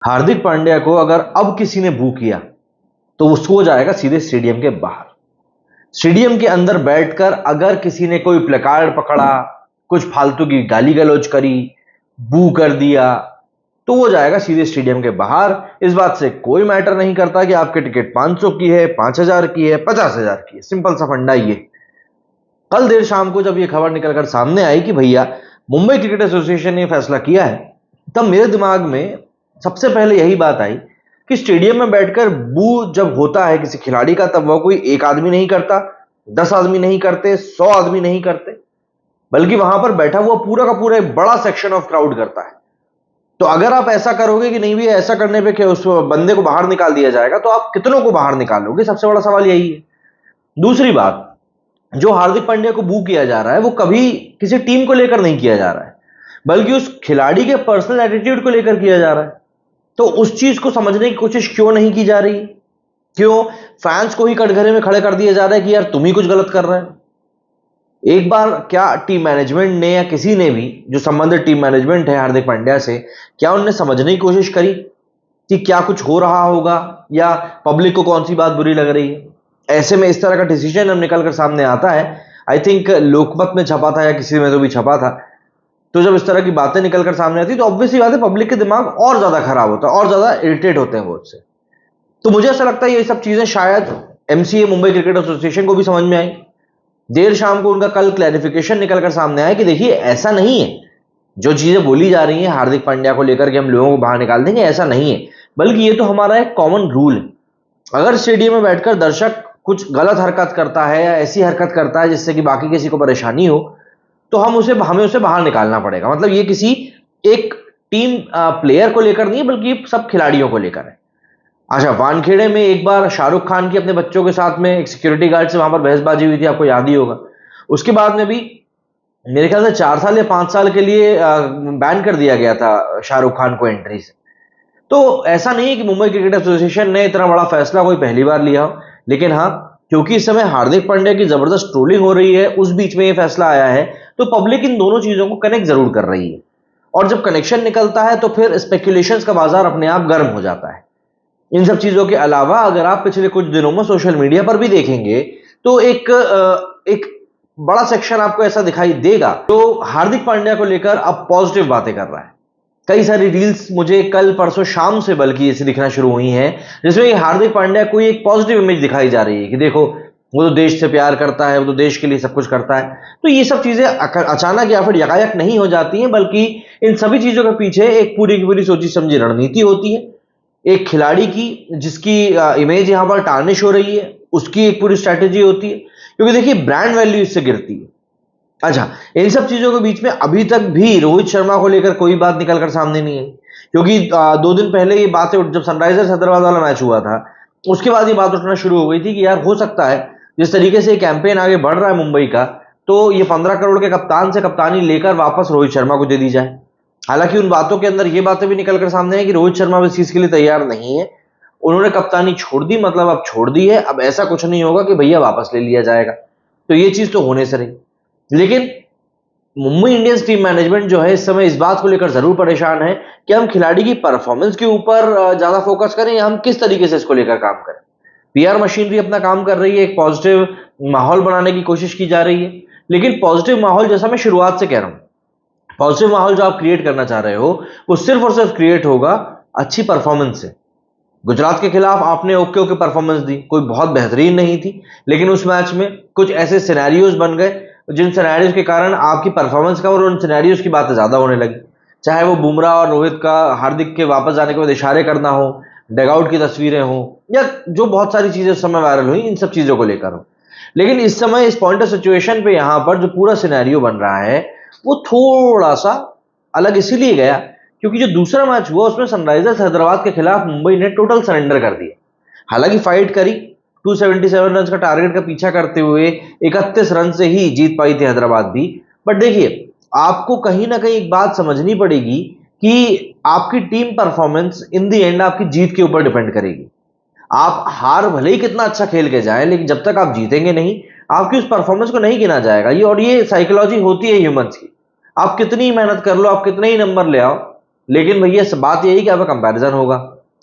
हार्दिक पांड्या को अगर अब किसी ने बू किया तो वो सो जाएगा सीधे स्टेडियम के बाहर। स्टेडियम के अंदर बैठकर अगर किसी ने कोई प्लेकार्ड पकड़ा, कुछ फालतू की गाली गलौज करी, बू कर दिया, तो वो जाएगा सीधे स्टेडियम के बाहर। इस बात से कोई मैटर नहीं करता कि आपकी टिकट 500 की है, 5000 की है, 50,000 की है। सिंपल सा फंडा ये। कल देर शाम को जब ये खबर निकलकर सामने आई कि भैया मुंबई क्रिकेट एसोसिएशन ने फैसला किया है, तब मेरे दिमाग में सबसे पहले यही बात आई कि स्टेडियम में बैठकर बू जब होता है किसी खिलाड़ी का, तब वह कोई एक आदमी नहीं करता, 10 आदमी नहीं करते, 100 आदमी नहीं करते, बल्कि वहां पर बैठा हुआ पूरा का पूरा एक बड़ा सेक्शन ऑफ क्राउड करता है। तो अगर आप ऐसा करोगे कि नहीं भी ऐसा करने पे कि उस बंदे को बाहर निकाल दिया जाएगा, तो आप कितनों को बाहर निकालोगे? सबसे बड़ा सवाल यही है। दूसरी बात, जो हार्दिक पांड्या को बू किया जा रहा है वो कभी किसी टीम को लेकर नहीं किया जा रहा है, बल्कि उस खिलाड़ी के पर्सनल एटीट्यूड को लेकर किया जा रहा है। तो उस चीज को समझने की कोशिश क्यों नहीं की जा रही? क्यों फैंस को ही कटघरे में खड़े कर दिया जा रहा है कि यार तुम ही कुछ गलत कर रहे हो? एक बार क्या टीम मैनेजमेंट ने या किसी ने भी, जो संबंधित टीम मैनेजमेंट है हार्दिक पांड्या से, क्या उनने समझने की कोशिश करी कि क्या कुछ हो रहा होगा या पब्लिक को कौन सी बात बुरी लग रही है? ऐसे में इस तरह का डिसीजन अब निकलकर सामने आता है। आई थिंक लोकमत में छपा था या किसी में तो भी छपा था। तो जब इस तरह की बातें निकलकर सामने आती तो ऑब्वियसली बात है, पब्लिक के दिमाग और ज्यादा खराब होता है, और ज्यादा इरिटेट होते हैं वो उससे। तो मुझे ऐसा लगता है ये सब चीजें शायद एमसीए, मुंबई क्रिकेट एसोसिएशन को भी समझ में आई। देर शाम को उनका कल क्लैरिफिकेशन निकलकर सामने आया कि देखिए ऐसा नहीं है, जो चीजें बोली जा रही हैं हार्दिक पांड्या को लेकर कि हम लोगों को बाहर निकाल देंगे, ऐसा नहीं है, बल्कि ये तो हमारा एक कॉमन रूल है। अगर स्टेडियम में बैठकर दर्शक कुछ गलत हरकत करता है या ऐसी हरकत करता है जिससे कि बाकी किसी को परेशानी हो, तो हमें उसे बाहर निकालना पड़ेगा। मतलब ये किसी एक टीम प्लेयर को लेकर नहीं है, बल्कि सब खिलाड़ियों को लेकर है। अच्छा, वानखेड़े में एक बार शाहरुख खान की अपने बच्चों के साथ में एक सिक्योरिटी गार्ड से वहां पर बहसबाजी हुई थी, आपको याद ही होगा। उसके बाद में भी मेरे ख्याल से 4 साल या 5 साल के लिए बैन कर दिया गया था शाहरुख खान को एंट्री से। तो ऐसा नहीं है कि मुंबई क्रिकेट एसोसिएशन ने इतना बड़ा फैसला कोई पहली बार लिया हो, लेकिन हाँ, क्योंकि इस समय हार्दिक पांड्या की जबरदस्त ट्रोलिंग हो रही है, उस बीच में ये फैसला आया है, तो पब्लिक इन दोनों चीजों को कनेक्ट जरूर कर रही है। और जब कनेक्शन निकलता है तो फिर स्पेकुलेशंस का बाजार अपने आप गर्म हो जाता है। इन सब चीजों के अलावा अगर आप पिछले कुछ दिनों में सोशल मीडिया पर भी देखेंगे तो एक बड़ा सेक्शन आपको ऐसा दिखाई देगा जो हार्दिक पांड्या को लेकर अब पॉजिटिव बातें कर रहा है। कई सारी रील्स मुझे कल परसों शाम से बल्कि ऐसी दिखना शुरू हुई हैं, जिसमें हार्दिक पांड्या को एक पॉजिटिव इमेज दिखाई जा रही है कि देखो वो तो देश से प्यार करता है, वो तो देश के लिए सब कुछ करता है। तो ये सब चीजें अचानक या फिर यकायक नहीं हो जाती हैं, बल्कि इन सभी चीजों के पीछे एक पूरी की पूरी सोची समझी रणनीति होती है। एक खिलाड़ी की जिसकी इमेज यहां पर टार्निश हो रही है, उसकी एक पूरी स्ट्रैटेजी होती है, क्योंकि देखिए ब्रांड वैल्यू इससे गिरती है। अच्छा, इन सब चीजों के बीच में अभी तक भी रोहित शर्मा को लेकर कोई बात निकलकर सामने नहीं आई, क्योंकि 2 दिन पहले ये बातें जब सनराइजर्स हैदराबाद वाला मैच हुआ था, उसके बाद ये बात उठना शुरू हो गई थी कि यार हो सकता है जिस तरीके से कैंपेन आगे बढ़ रहा है मुंबई का, तो ये 15 करोड़ के कप्तान से कप्तानी लेकर वापस रोहित शर्मा को दे दी जाए। हालांकि उन बातों के अंदर ये बातें भी निकलकर सामने है कि रोहित शर्मा इस चीज के लिए तैयार नहीं है। उन्होंने कप्तानी छोड़ दी, मतलब अब छोड़ दी है, अब ऐसा कुछ नहीं होगा कि भैया वापस ले लिया जाएगा। तो ये चीज तो होने से रही। लेकिन मुंबई इंडियंस टीम मैनेजमेंट जो है इस समय इस बात को लेकर जरूर परेशान है कि हम खिलाड़ी की परफॉर्मेंस के ऊपर ज्यादा फोकस करें या हम किस तरीके से इसको लेकर काम करें। पीआर मशीनरी अपना काम कर रही है, एक पॉजिटिव माहौल बनाने की कोशिश की जा रही है, लेकिन पॉजिटिव माहौल, जैसा मैं शुरुआत से कह रहा हूं, पॉजिटिव माहौल जो आप क्रिएट करना चाह रहे हो वो सिर्फ और सिर्फ क्रिएट होगा अच्छी परफॉर्मेंस से। गुजरात के खिलाफ आपने ओके ओके परफॉर्मेंस दी, कोई बहुत बेहतरीन नहीं थी, लेकिन उस मैच में कुछ ऐसे सिनेरियोज बन गए जिन सिनेरियोज के कारण आपकी परफॉर्मेंस का और उन सिनेरियोज की बातें ज्यादा होने लगी। चाहे वो बुमराह और रोहित का हार्दिक के वापस जाने के बाद इशारे करना हो, डगआउट की तस्वीरें हो, या जो बहुत सारी चीजें उस समय वायरल हुई, इन सब चीजों को लेकर हो। लेकिन इस समय इस पॉइंट ऑफ सिचुएशन पे यहां पर जो पूरा सिनेरियो बन रहा है वो थोड़ा सा अलग इसीलिए गया क्योंकि जो दूसरा मैच हुआ उसमें सनराइजर्स हैदराबाद के खिलाफ मुंबई ने टोटल सरेंडर कर दिया। हालांकि फाइट करी, 277 रन का टारगेट का पीछा करते हुए 31 रन से ही जीत पाई थी हैदराबाद भी। बट देखिए, आपको कहीं ना कहीं एक बात समझनी पड़ेगी कि आपकी team performance in the and आपकी जीत के ऊपर डिपेंड करेगी। आप हार भले ही कितना अच्छा खेल के जाए, लेकिन जब तक आप जीतेंगे नहीं, आपकी उस परफॉर्मेंस को नहीं गिना जाएगा। ये साइकोलॉजी होती है ह्यूमंस की। आप कितनी मेहनत कर लो, आप कितने ही नंबर ले आओ, लेकिन भैया बात यही कि अब कंपैरिजन होगा,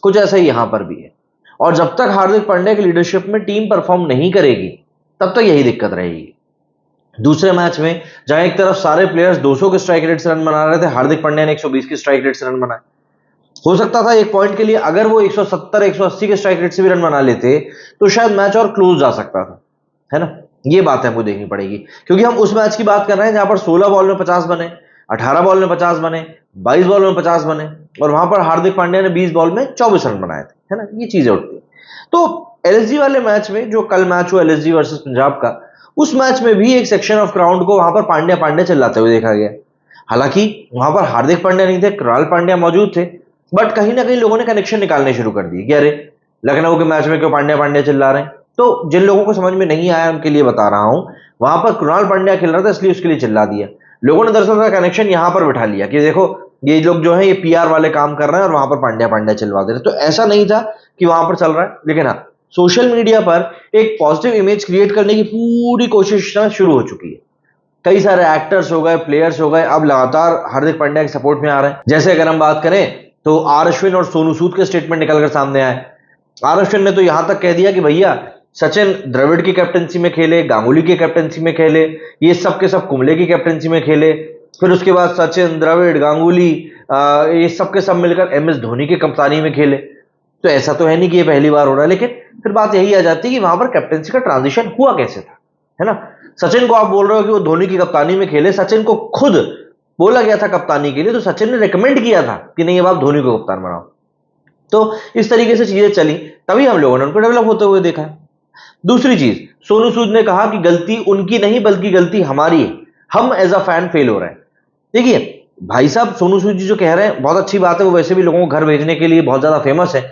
कुछ ऐसा ही यहां पर भी है। और जब तक हार्दिक पांड्या की लीडरशिप में टीम परफॉर्म नहीं करेगी तब तक यही दिक्कत रहेगी। दूसरे मैच में जहां एक तरफ सारे प्लेयर्स 200 के स्ट्राइक रेट से रन बना रहे थे, हार्दिक पांड्या ने 120 की स्ट्राइक रेट से रन बनाए। हो सकता था एक पॉइंट के लिए अगर वो 170 180 के स्ट्राइक रेट से भी रन बना लेते तो शायद मैच और क्लोज जा सकता था, है ना। ये बात हमको देखनी पड़ेगी, क्योंकि हम उस मैच की बात कर रहे हैं जहां पर 16 बॉल में 50 बने, 18 बॉल में 50 बने, 22 बॉल में 50 बने, और वहां पर हार्दिक पांड्या ने 20 बॉल में 24 रन बनाए थे, है ना। ये चीजें उठती। तो एलएसजी वाले मैच में, जो कल मैच हुआ एलएसजी वर्सेस पंजाब का, उस मैच में भी एक सेक्शन ऑफ क्राउड को वहां पर पांड्या पांड्या चिल्लाते हुए देखा गया। हालांकि वहां पर हार्दिक पांड्या नहीं थे, कृणाल पांड्या मौजूद थे, बट कहीं ना कहीं लोगों ने कनेक्शन निकालने शुरू कर दिए कि अरे लखनऊ के मैच में क्यों पांड्या पांड्या चिल्ला रहे हैं। तो जिन लोगों को समझ में नहीं आया उनके लिए बता रहा हूं, वहां पर कृणाल पांड्या खेल रहा था इसलिए उसके लिए चिल्ला दिया। लोगों ने दरअसल कनेक्शन यहां पर बिठा लिया कि देखो ये लोग जो है ये पीआर वाले काम कर रहे हैं और वहां पर पांड्या पांड्या चिल्वा दे रहे। तो ऐसा नहीं था कि वहां पर चल रहा है, लेकिन हाँ सोशल मीडिया पर एक पॉजिटिव इमेज क्रिएट करने की पूरी कोशिश शुरू हो चुकी है। कई सारे एक्टर्स हो गए, प्लेयर्स हो गए, अब लगातार हार्दिक पांड्या के सपोर्ट में आ रहे हैं। जैसे अगर हम बात करें तो आर अश्विन और सोनू सूद के स्टेटमेंट निकलकर सामने आए। आर अश्विन ने तो यहां तक कह दिया कि भैया सचिन द्रविड़ की कैप्टनसी में खेले, गांगुली की कैप्टनसी में खेले, ये सब के सब कुंबले की कैप्टनसी में खेले, फिर उसके बाद सचिन, द्रविड़, गांगुली ये सब के सब मिलकर एमएस धोनी की कप्तानी में खेले। तो ऐसा तो है नहीं कि ये पहली बार हो रहा है, लेकिन फिर बात यही आ जाती है कि वहां पर कैप्टनसी का ट्रांजिशन हुआ कैसे था, है ना। सचिन को आप बोल रहे हो कि वो धोनी की कप्तानी में खेले, सचिन को खुद बोला गया था कप्तानी के लिए, तो सचिन ने रिकमेंड किया था कि नहीं अब आप धोनी को कप्तान बनाओ। तो इस तरीके से चीजें चली, तभी हम लोगों ने उनको डेवलप होते हुए देखा है। दूसरी चीज, सोनू सूद ने कहा कि गलती उनकी नहीं बल्कि गलती हमारी है, हम एज अ फैन फेल हो रहे हैं। देखिए भाई साहब, सोनू सूद जी जो कह रहे हैं बहुत अच्छी बात है, वो वैसे भी लोगों को घर भेजने के लिए बहुत ज्यादा फेमस है,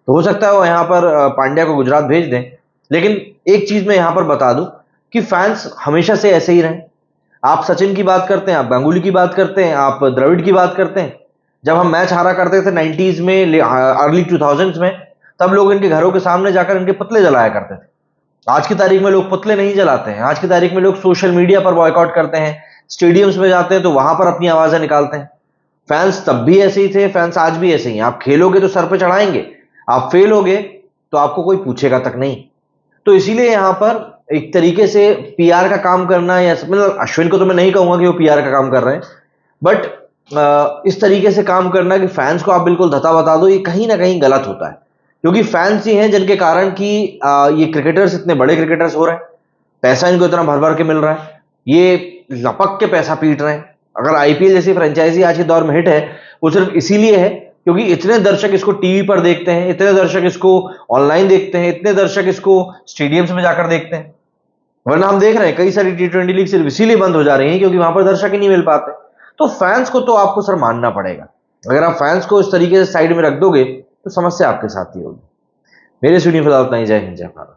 तो हो सकता है वो यहां पर पांड्या को गुजरात भेज दें। लेकिन एक चीज मैं यहां पर बता दूं कि फैंस हमेशा से ऐसे ही रहे। आप सचिन की बात करते हैं, आप गांगुली की बात करते हैं, आप द्रविड़ की बात करते हैं, जब हम मैच हारा करते थे 90s में, अर्ली 2000s में, तब लोग इनके घरों के सामने जाकर इनके पुतले जलाया करते थे। आज की तारीख में लोग पुतले नहीं जलाते हैं, आज की तारीख में लोग सोशल मीडिया पर बॉयकॉट करते हैं, स्टेडियम्स में जाते हैं तो वहां पर अपनी आवाजें निकालते हैं। फैंस तब भी ऐसे ही थे, फैंस आज भी ऐसे ही हैं। आप खेलोगे तो सर पे चढ़ाएंगे, आप फेल होगे तो आपको कोई पूछेगा तक नहीं। तो इसीलिए यहां पर एक तरीके से पीआर का काम करना, या मतलब अश्विन को तो मैं नहीं कहूंगा कि वो पीआर का काम कर रहे हैं, बट इस तरीके से काम करना कि फैंस को आप बिल्कुल धता बता दो, ये कहीं ना कहीं गलत होता है। क्योंकि फैंस ही हैं जिनके कारण कि ये क्रिकेटर्स इतने बड़े क्रिकेटर्स हो रहे हैं, पैसा इनको इतना भर भर के मिल रहा है, ये लपक के पैसा पीट रहे हैं। अगर आईपीएल जैसी फ्रेंचाइजी आज के दौर में हिट है, वो सिर्फ इसीलिए है क्योंकि इतने दर्शक इसको टीवी पर देखते हैं, इतने दर्शक इसको ऑनलाइन देखते हैं, इतने दर्शक इसको स्टेडियम्स में जाकर देखते हैं। वरना हम देख रहे हैं कई सारी टी20 लीग सिर्फ इसीलिए बंद हो जा रही है क्योंकि वहां पर दर्शक ही नहीं मिल पाते। तो फैंस को तो आपको सर मानना पड़ेगा। अगर आप फैंस को इस तरीके से साइड में रख दोगे तो समस्या आपके साथ ही होगी। मेरे स्टूडियो फिलहाल उतना ही। जय हिंद, जय भारत।